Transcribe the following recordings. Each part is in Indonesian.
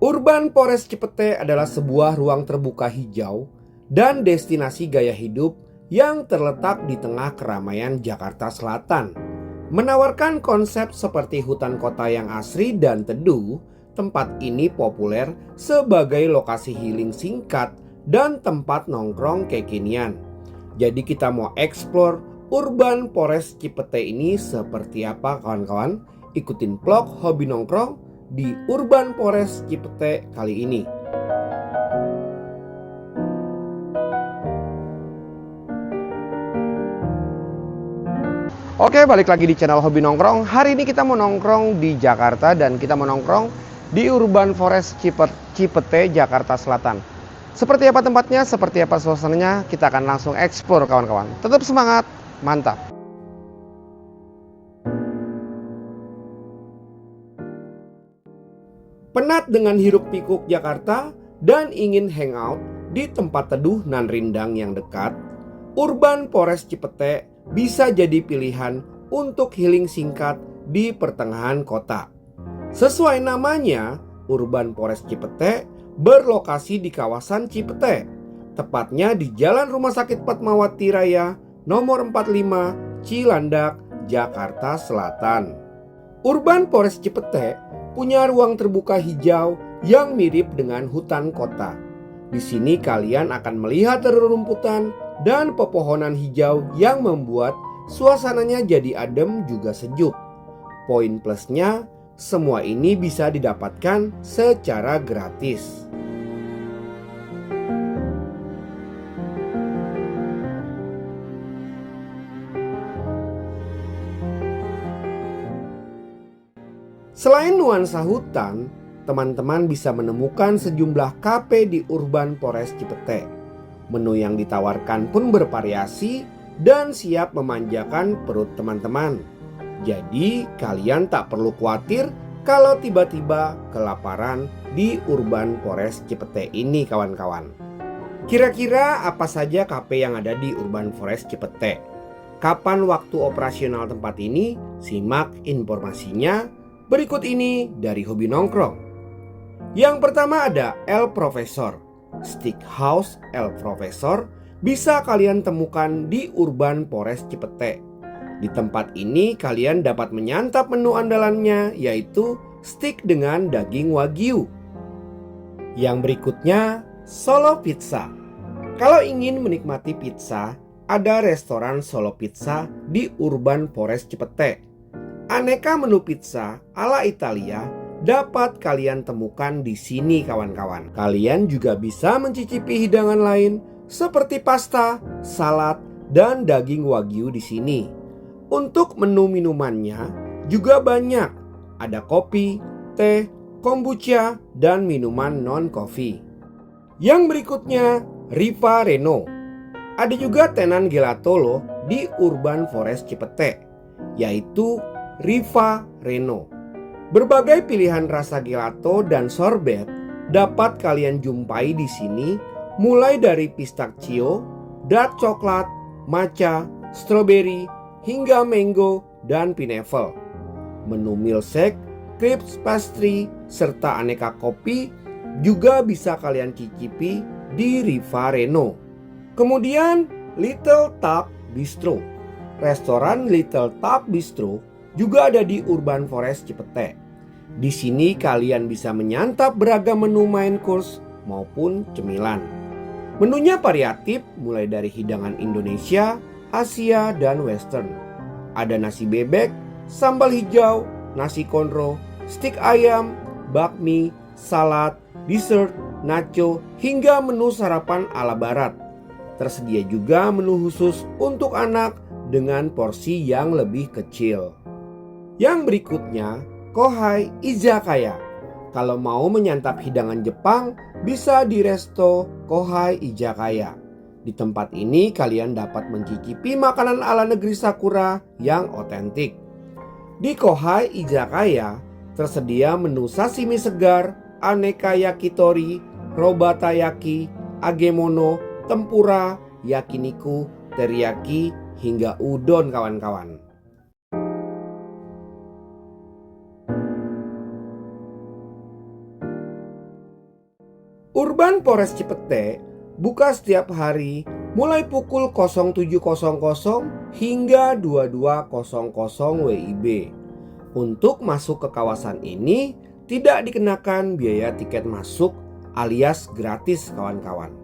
Urban Forest Cipete adalah sebuah ruang terbuka hijau dan destinasi gaya hidup yang terletak di tengah keramaian Jakarta Selatan. Menawarkan konsep seperti hutan kota yang asri dan teduh, tempat ini populer sebagai lokasi healing singkat dan tempat nongkrong kekinian. Jadi kita mau explore Urban Forest Cipete ini seperti apa kawan-kawan? Ikutin vlog Hobi Nongkrong di Urban Forest Cipete kali ini. Oke, balik lagi di channel Hobi Nongkrong. Hari ini kita mau nongkrong di Jakarta dan kita mau nongkrong di Urban Forest Cipete, Jakarta Selatan. Seperti apa tempatnya, seperti apa suasananya, kita akan langsung eksplor kawan-kawan. Tetap semangat, mantap. Penat dengan hiruk pikuk Jakarta dan ingin hangout di tempat teduh nan rindang yang dekat, Urban Forest Cipete bisa jadi pilihan untuk healing singkat di pertengahan kota. Sesuai namanya, Urban Forest Cipete berlokasi di kawasan Cipete, tepatnya di Jalan Rumah Sakit Fatmawati Raya nomor 45 Cilandak, Jakarta Selatan. Urban Forest Cipete punya ruang terbuka hijau yang mirip dengan hutan kota. Di sini kalian akan melihat rerumputan dan pepohonan hijau yang membuat suasananya jadi adem juga sejuk. Poin plusnya, semua ini bisa didapatkan secara gratis. Selain nuansa hutan, teman-teman bisa menemukan sejumlah kafe di Urban Forest Cipete. Menu yang ditawarkan pun bervariasi dan siap memanjakan perut teman-teman. Jadi kalian tak perlu khawatir kalau tiba-tiba kelaparan di Urban Forest Cipete ini kawan-kawan. Kira-kira apa saja kafe yang ada di Urban Forest Cipete? Kapan waktu operasional tempat ini? Simak informasinya berikut ini dari Hobi Nongkrong. Yang pertama ada El Profesor. Steakhouse El Profesor bisa kalian temukan di Urban Forest Cipete. Di tempat ini kalian dapat menyantap menu andalannya, yaitu steak dengan daging wagyu. Yang berikutnya Solo Pizza. Kalau ingin menikmati pizza, ada restoran Solo Pizza di Urban Forest Cipete. Aneka menu pizza ala Italia dapat kalian temukan di sini kawan-kawan. Kalian juga bisa mencicipi hidangan lain seperti pasta, salad, dan daging wagyu di sini. Untuk menu minumannya juga banyak. Ada kopi, teh, kombucha, dan minuman non-coffee. Yang berikutnya Riva Reno. Ada juga tenan gelato loh di Urban Forest Cipete, yaitu Riva Reno. Berbagai pilihan rasa gelato dan sorbet dapat kalian jumpai di sini, mulai dari pistachio, dark coklat, matcha, strawberry, hingga mango dan pineapple. Menu milkshake, crepes pastry, serta aneka kopi juga bisa kalian cicipi di Riva Reno. Kemudian Little Tap Bistro. Restoran Little Tap Bistro juga ada di Urban Forest Cipete. Di sini kalian bisa menyantap beragam menu main course maupun cemilan. Menunya variatif mulai dari hidangan Indonesia, Asia, dan Western. Ada nasi bebek, sambal hijau, nasi konro, stik ayam, bakmi, salad, dessert, nacho, hingga menu sarapan ala barat. Tersedia juga menu khusus untuk anak dengan porsi yang lebih kecil. Yang berikutnya, Kohai Izakaya. Kalau mau menyantap hidangan Jepang, bisa di resto Kohai Izakaya. Di tempat ini kalian dapat mencicipi makanan ala negeri Sakura yang otentik. Di Kohai Izakaya tersedia menu sashimi segar, aneka yakitori, robata yaki, agemono, tempura, yakiniku, teriyaki, hingga udon kawan-kawan. Urban Forest Cipete buka setiap hari mulai pukul 07.00 hingga 22.00 WIB. Untuk masuk ke kawasan ini tidak dikenakan biaya tiket masuk alias gratis kawan-kawan.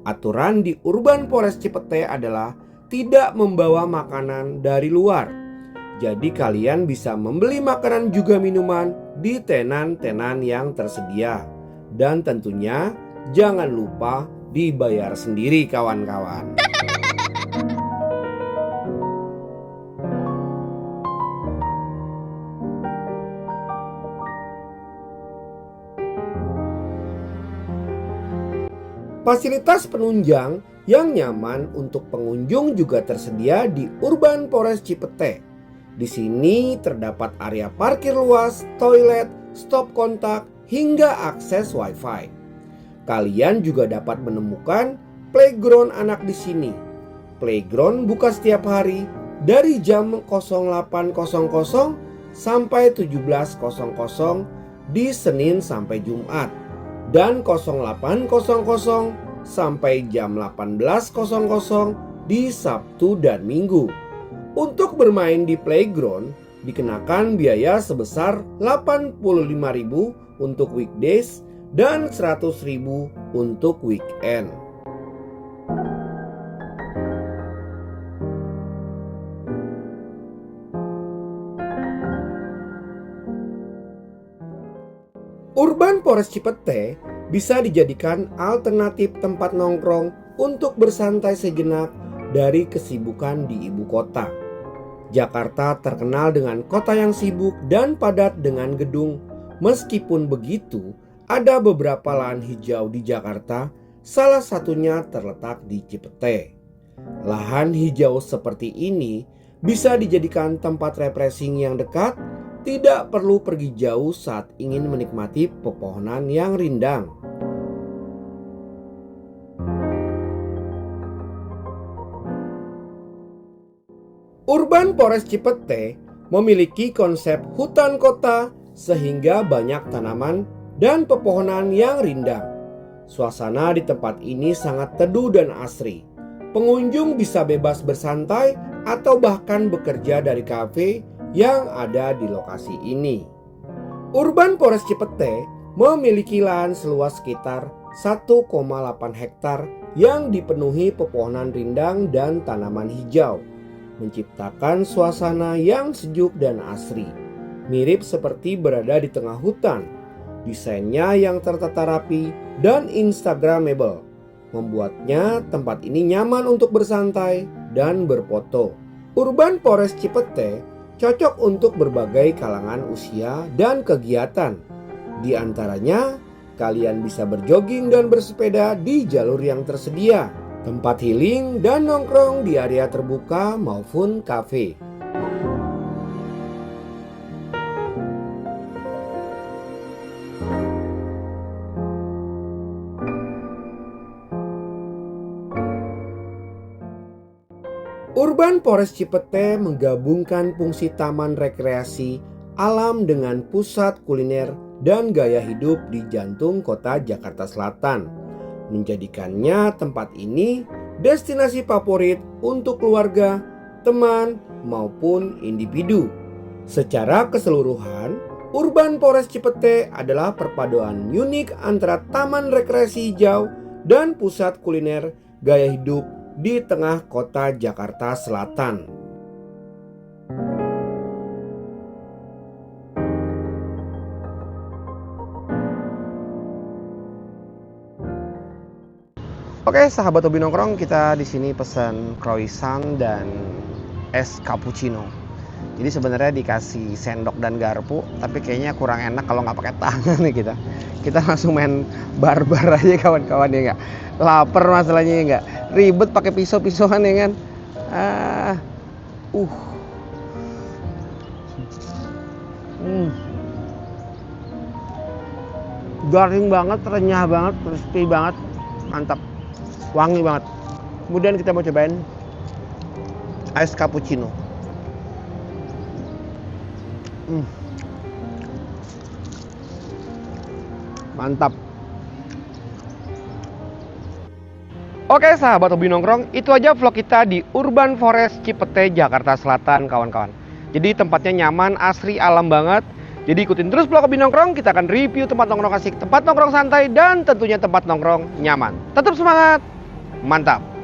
Aturan di Urban Forest Cipete adalah tidak membawa makanan dari luar. Jadi kalian bisa membeli makanan juga minuman di tenan-tenan yang tersedia. Dan tentunya jangan lupa dibayar sendiri kawan-kawan. Fasilitas penunjang yang nyaman untuk pengunjung juga tersedia di Urban Forest Cipete. Di sini terdapat area parkir luas, toilet, stop kontak, hingga akses wifi. Kalian juga dapat menemukan playground anak di sini. Playground buka setiap hari dari jam 08.00 sampai 17.00 di Senin sampai Jumat. Dan 08.00 sampai jam 18.00 di Sabtu dan Minggu. Untuk bermain di playground dikenakan biaya sebesar 85.000 untuk weekdays dan 100.000 untuk weekend. Urban Forest Cipete bisa dijadikan alternatif tempat nongkrong untuk bersantai sejenak dari kesibukan di ibu kota. Jakarta terkenal dengan kota yang sibuk dan padat dengan gedung. Meskipun begitu, ada beberapa lahan hijau di Jakarta, salah satunya terletak di Cipete. Lahan hijau seperti ini bisa dijadikan tempat refreshing yang dekat. Tidak perlu pergi jauh saat ingin menikmati pepohonan yang rindang. Urban Forest Cipete memiliki konsep hutan kota sehingga banyak tanaman dan pepohonan yang rindang. Suasana di tempat ini sangat teduh dan asri. Pengunjung bisa bebas bersantai atau bahkan bekerja dari kafe yang ada di lokasi ini. Urban Forest Cipete memiliki lahan seluas sekitar 1,8 hektar yang dipenuhi pepohonan rindang dan tanaman hijau, menciptakan suasana yang sejuk dan asri, mirip seperti berada di tengah hutan. Desainnya yang tertata rapi dan instagramable membuatnya tempat ini nyaman untuk bersantai dan berfoto. Urban Forest Cipete cocok untuk berbagai kalangan usia dan kegiatan. Di antaranya, kalian bisa berjogging dan bersepeda di jalur yang tersedia, tempat healing dan nongkrong di area terbuka maupun kafe. Urban Forest Cipete menggabungkan fungsi taman rekreasi alam dengan pusat kuliner dan gaya hidup di jantung kota Jakarta Selatan, menjadikannya tempat ini destinasi favorit untuk keluarga, teman, maupun individu. Secara keseluruhan, Urban Forest Cipete adalah perpaduan unik antara taman rekreasi hijau dan pusat kuliner gaya hidup di tengah kota Jakarta Selatan. Oke, sahabat hobi nongkrong, kita di sini pesan croissant dan es cappuccino. Jadi sebenarnya dikasih sendok dan garpu, tapi kayaknya kurang enak kalau nggak pakai tangan nih kita. Kita langsung main barbar aja kawan-kawan ya nggak. Lapar masalahnya ya nggak. Ribet pakai pisau-pisauan ya kan. Garing banget, renyah banget, crispy banget, mantap, wangi banget. Kemudian kita mau cobain es cappuccino. Mantap. Oke sahabat hobi nongkrong, itu aja vlog kita di Urban Forest Cipete, Jakarta Selatan kawan-kawan. Jadi tempatnya nyaman, asri, alam banget. Jadi ikutin terus vlog hobi nongkrong, kita akan review tempat nongkrong asik, tempat nongkrong santai, dan tentunya tempat nongkrong nyaman. Tetap semangat, mantap!